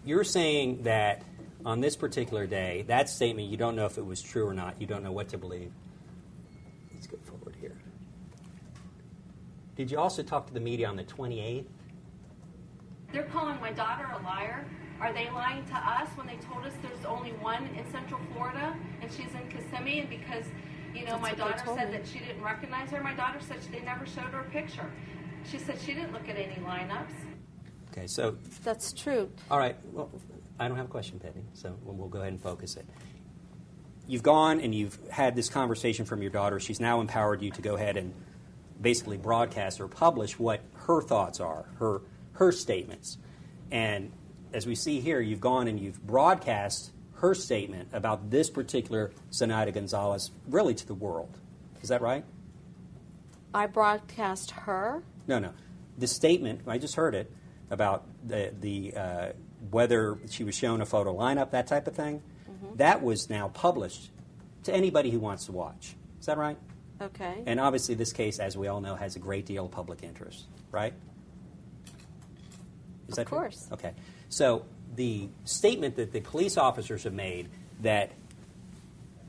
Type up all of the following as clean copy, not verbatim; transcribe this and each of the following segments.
you're saying that on this particular day, that statement, you don't know if it was true or not. You don't know what to believe. Let's go forward here. Did you also talk to the media on the 28th? They're calling my daughter a liar. Are they lying to us when they told us there's only one in Central Florida and she's in Kissimmee? And because, my daughter said that she didn't recognize her, my daughter said they never showed her a picture. She said she didn't look at any lineups. Okay, so... That's true. All right, well, I don't have a question, Penny, so we'll go ahead and focus it. You've gone and you've had this conversation from your daughter. She's now empowered you to go ahead and basically broadcast or publish what her thoughts are, her statements. And as we see here, you've gone and you've broadcast her statement about this particular Zenaida Gonzalez really to the world. Is that right? I broadcast her? No. The statement, I just heard it, about the whether she was shown a photo lineup, that type of thing, that was now published to anybody who wants to watch. Is that right? Okay. And obviously this case, as we all know, has a great deal of public interest, right? Is that true? Of course. Okay. So the statement that the police officers have made that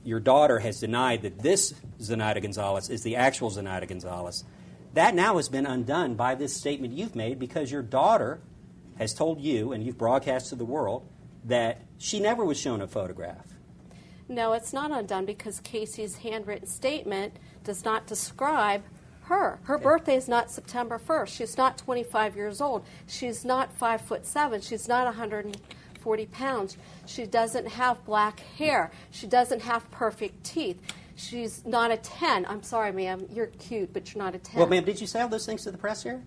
your daughter has denied that this Zenaida Gonzalez is the actual Zenaida Gonzalez, that now has been undone by this statement you've made because your daughter has told you, and you've broadcast to the world, that she never was shown a photograph. No, it's not undone because Casey's handwritten statement does not describe her. Her birthday is not September 1st. She's not 25 years old. She's not 5'7". She's not 140 pounds. She doesn't have black hair. She doesn't have perfect teeth. She's not a 10. I'm sorry, ma'am. You're cute, but you're not a 10. Well, ma'am, did you say all those things to the press here?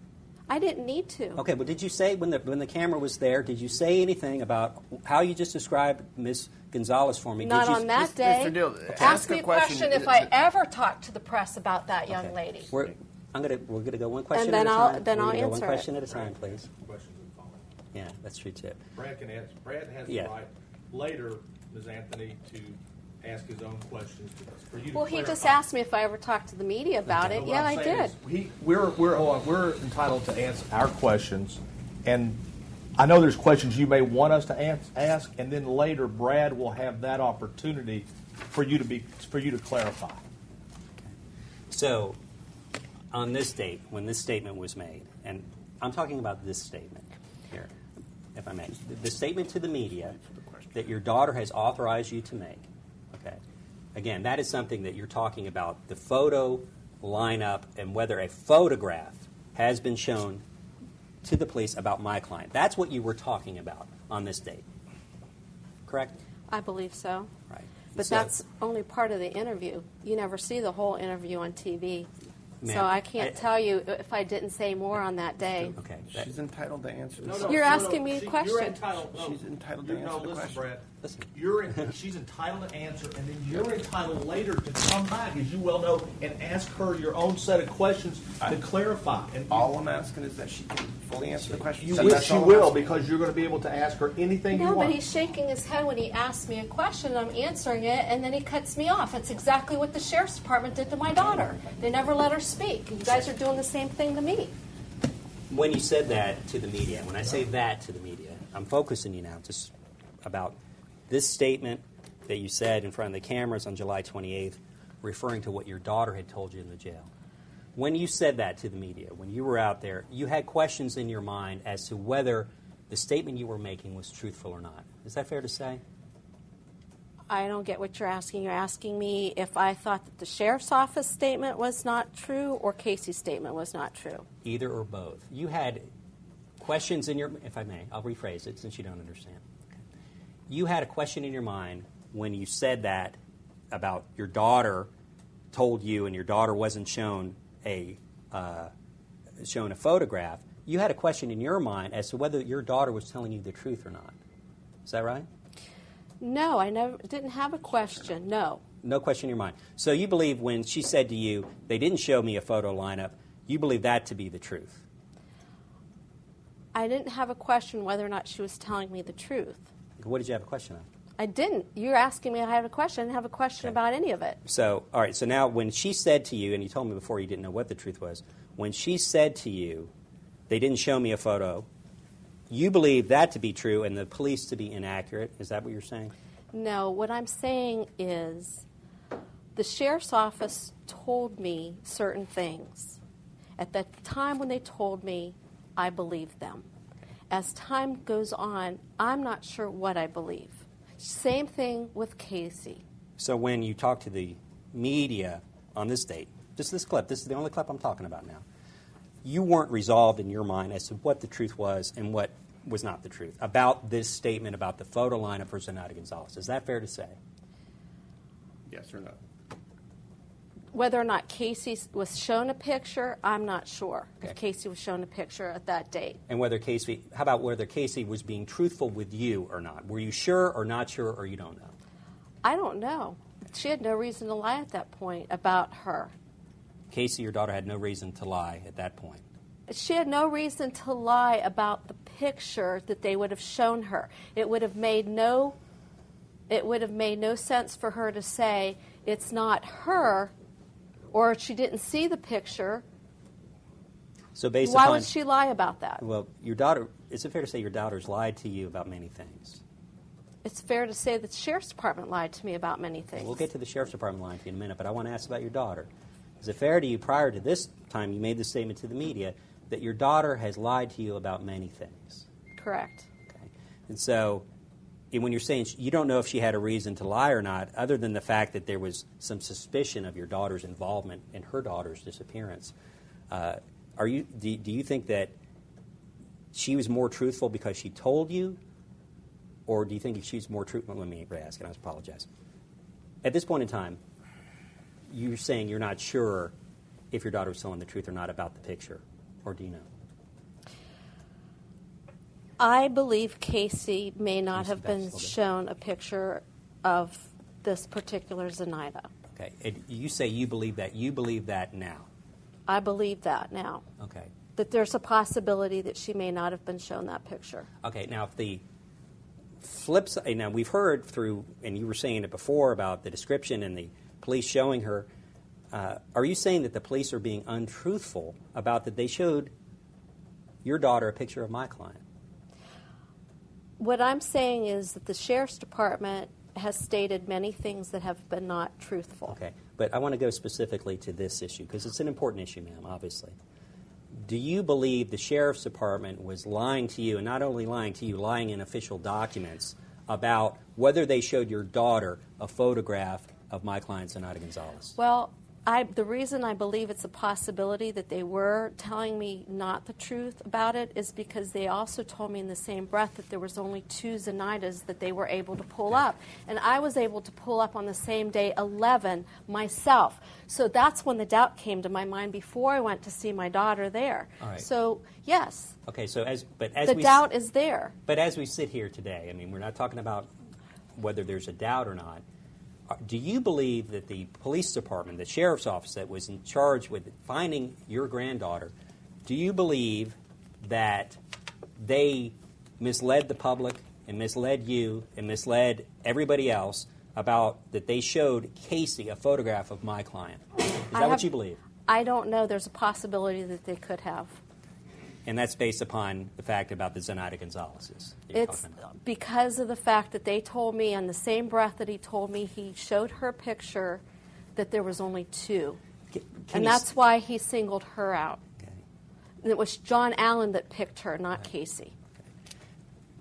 I didn't need to. Okay, but did you say, when the camera was there, did you say anything about how you just described Ms. Gonzalez for me? Not on that day. Mr. Deal, ask me a question if I ever talked to the press about that young lady. We're gonna go one question And then at a I'll- time. then We're I'll gonna go answer one question it. at a time, please. Questions and follow. Yeah, that's true too. Brad can answer. Brad has the right later, Ms. Anthony, to ask his own questions for you to Well, he clarify. just asked me if I ever talked to the media about it. What Yeah, I'm I saying did. is we're entitled to answer our questions, and I know there's questions you may want us to ask, and then later Brad will have that opportunity for you to clarify. So, on this date, when this statement was made, and I'm talking about this statement here, if I may, the statement to the media that your daughter has authorized you to make, okay, again, that is something that you're talking about, the photo lineup and whether a photograph has been shown to the police about my client. That's what you were talking about on this date, correct? I believe so. Right. But So- that's only part of the interview. You never see the whole interview on TV. Ma'am, So I can't tell you if I didn't say more on that day. Okay. She's entitled to answer this. You're asking me a You're question. entitled. No, She's entitled to answer the listen, question. Brad. Listen. She's entitled to answer, and then you're entitled later to come back, as you well know, and ask her your own set of questions to clarify. And All I'm asking is that she can fully answer the question. you So will, that's she all I'm will, asking. because you're going to be able to ask her anything you No, want. but he's shaking his head when he asks me a question, and I'm answering it, and then he cuts me off. It's exactly what the sheriff's department did to my daughter. They never let her speak. You guys are doing the same thing to me. When you said that to the media, when I say that to the media, I'm focusing you now just about this statement that you said in front of the cameras on July 28th, referring to what your daughter had told you in the jail. When you said that to the media, when you were out there, you had questions in your mind as to whether the statement you were making was truthful or not. Is that fair to say? I don't get what you're asking. You're asking me if I thought that the sheriff's office statement was not true or Casey's statement was not true. Either or both. You had questions in your, if I may, I'll rephrase it since you don't understand. Okay. You had a question in your mind when you said that about your daughter told you and your daughter wasn't shown a photograph. You had a question in your mind as to whether your daughter was telling you the truth or not. Is that right? No, I didn't have a question. No. No question in your mind. So you believe when she said to you, they didn't show me a photo lineup, you believe that to be the truth? I didn't have a question whether or not she was telling me the truth. What did you have a question on? I didn't. You're asking me if I had a question. I didn't have a question about any of it. So, all right, so now when she said to you, and you told me before you didn't know what the truth was, when she said to you, they didn't show me a photo, you believe that to be true and the police to be inaccurate. Is that what you're saying? No, what I'm saying is the sheriff's office told me certain things. At the time when they told me, I believed them. As time goes on, I'm not sure what I believe. Same thing with Casey. So when you talk to the media on this date, just this clip, this is the only clip I'm talking about now, you weren't resolved in your mind as to what the truth was and what was not the truth about this statement about the photo lineup for Zenaida Gonzalez. Is that fair to say? Yes or no? Whether or not Casey was shown a picture, I'm not sure Okay. if Casey was shown a picture at that date. And whether Casey, how about whether Casey was being truthful with you or not? Were you sure or not sure, or you don't know? I don't know. She had no reason to lie at that point about her. Casey, your daughter, had no reason to lie at that point. She had no reason to lie about the picture that they would have shown her. It would have made no sense for her to say it's not her, or she didn't see the picture. So based Why upon, would she lie about that? well, your daughter, is it fair to say your daughter's lied to you about many things? It's fair to say that the sheriff's department lied to me about many things. We'll get to the sheriff's department lying to you in a minute, but I want to ask about your daughter. Is it fair to you, prior to this time you made this statement to the media, that your daughter has lied to you about many things? Correct. Okay. And so when you're saying you don't know if she had a reason to lie or not, other than the fact that there was some suspicion of your daughter's involvement in her daughter's disappearance, do you think that she was more truthful because she told you, or do you think if she's more truthful? Let me ask, and I apologize. At this point in time, you're saying you're not sure if your daughter was telling the truth or not about the picture, or do you know? I believe Casey may not have Back a been little bit. shown a picture of this particular Zenaida. Okay. And you say you believe that. You believe that now. I believe that now. Okay. That there's a possibility that she may not have been shown that picture. Okay. Now, if the flip side, now we've heard through, and you were saying it before about the description and the police showing her. Are you saying that the police are being untruthful about that they showed your daughter a picture of my client? What I'm saying is that the sheriff's department has stated many things that have been not truthful. Okay. But I want to go specifically to this issue because it's an important issue, ma'am, obviously. Do you believe the sheriff's department was lying to you, and not only lying to you, lying in official documents about whether they showed your daughter a photograph of my client, Zenaida Gonzalez? Well, the reason I believe it's a possibility that they were telling me not the truth about it is because they also told me in the same breath that there was only 2 Zenaidas that they were able to pull up. And I was able to pull up on the same day 11 myself. So that's when the doubt came to my mind before I went to see my daughter there. All right. So, yes, Okay, so the doubt is there. But as we sit here today, I mean, we're not talking about whether there's a doubt or not. Do you believe that the police department, the sheriff's office that was in charge with finding your granddaughter, do you believe that they misled the public and misled you and misled everybody else about that they showed Casey a photograph of my client? Is that what you believe? I don't know. There's a possibility that they could have. And that's based upon the fact about the Zenaida Gonzalez's. It's because of the fact that they told me in the same breath that he told me he showed her picture that there was only 2. And that's why he singled her out. Okay. And it was John Allen that picked her, not Casey.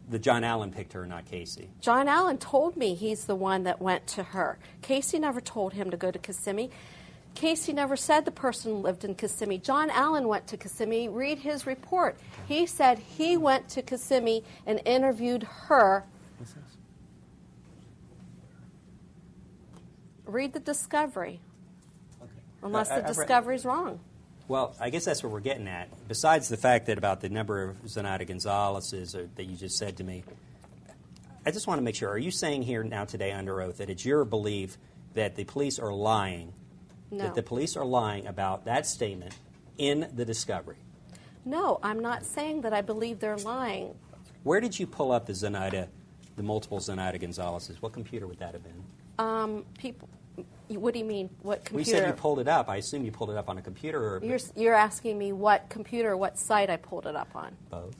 The John Allen picked her, not Casey. John Allen told me he's the one that went to her. Casey never told him to go to Kissimmee. Casey never said the person lived in Kissimmee. John Allen went to Kissimmee. Read his report. He said he went to Kissimmee and interviewed her. What's this? Read the discovery, Okay. unless the I've read- discovery's wrong. Well, I guess that's what we're getting at. Besides the fact that about the number of Zenaida Gonzalez's that you just said to me, I just want to make sure, are you saying here now today under oath that it's your belief that the police are lying, No. that the police are lying about that statement in the discovery? No, I'm not saying that I believe they're lying. Where did you pull up the multiple Zenaida Gonzalez's? What computer would that have been? People, what do you mean? What We computer? said you pulled it up. I assume you pulled it up on a computer or You're asking me what computer, what site I pulled it up on. both.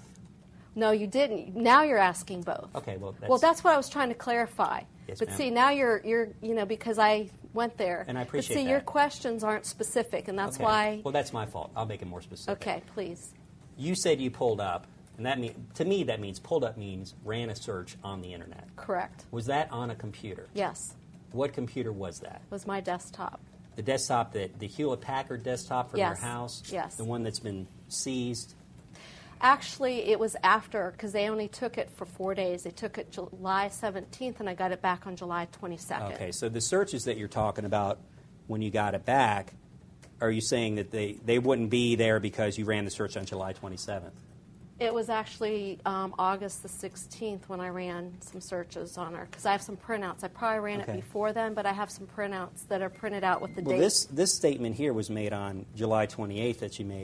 No, you didn't. Now you're asking both. Okay, well, That's what I was trying to clarify. Yes, but ma'am. see, now you're because I went there. And I appreciate But see, that. your questions aren't specific, and that's Okay. why. Well, that's my fault. I'll make it more specific. Okay, please. You said you pulled up, and to me that means pulled up means ran a search on the internet. Correct. Was that on a computer? Yes, What computer was that? was my desktop. The desktop, the Hewlett Packard desktop from your Yes. house? Yes. The one that's been seized? Actually, it was after because they only took it for 4 days. They took it July 17th, and I got it back on July 22nd. Okay, so the searches that you're talking about when you got it back, are you saying that they wouldn't be there because you ran the search on July 27th? It was actually August the 16th when I ran some searches on her because I have some printouts. I probably ran Okay. it before then, but I have some printouts that are printed out with the Well, date. this statement here was made on July 28th that you made.